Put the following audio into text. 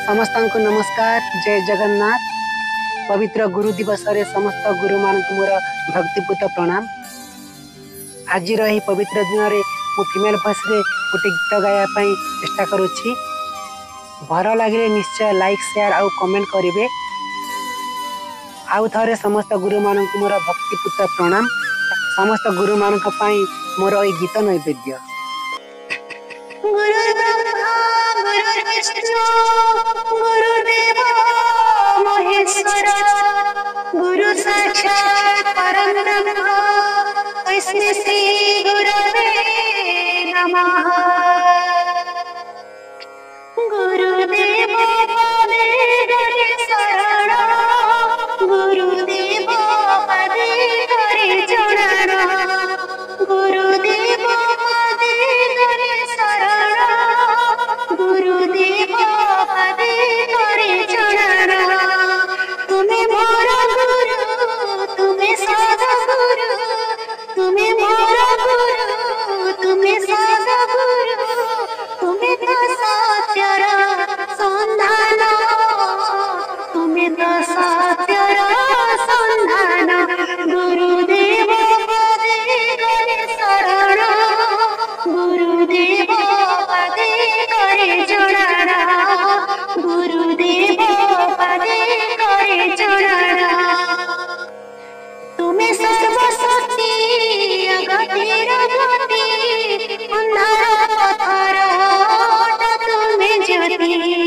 समस्त को नमस्कार। जय जगन्नाथ। पवित्र गुरु दिवस रे समस्त गुरु मान मोर भक्तिपूत प्रणाम। आज यही पवित्र दिन में मु फीमेल भॉइस रे गोटे गीत गाया चेष्टा करुच्ची। भल लगे निश्चय लाइक शेयर आउ कमेंट करेंगे। आउ थे समस्त गुरु मान मोर भक्तिपूत प्रणाम। समस्त गुरु मान मोर ये गीत नैवेद्य। गुरु साक्षात् परम ब्रह्म तस्मै श्री गुरवे नमः। गुरुदेव पदे गरे शरण, गुरुदेव पदे गरे चरण, गुरुदेव पदे गरे शरण, गुरुदेव पदे गरे चरण। तुम्हें मोर गुरु, तुम्हें सद्गुरु, तुम्हें मोर गुरु, तुम्हें सद्गुरु, तुम्हें तो सत्यर संधान, तुम्हें तो सत्यर संधान। गुरुदेव पदे गरे शरण, गुरुदेव पदे गरे चरण, गुरुदेव पदे गरे चरण। तुम्हें सर्वशक्ति अगतिर गति, अंधार पथर तुम्हें ज्योति।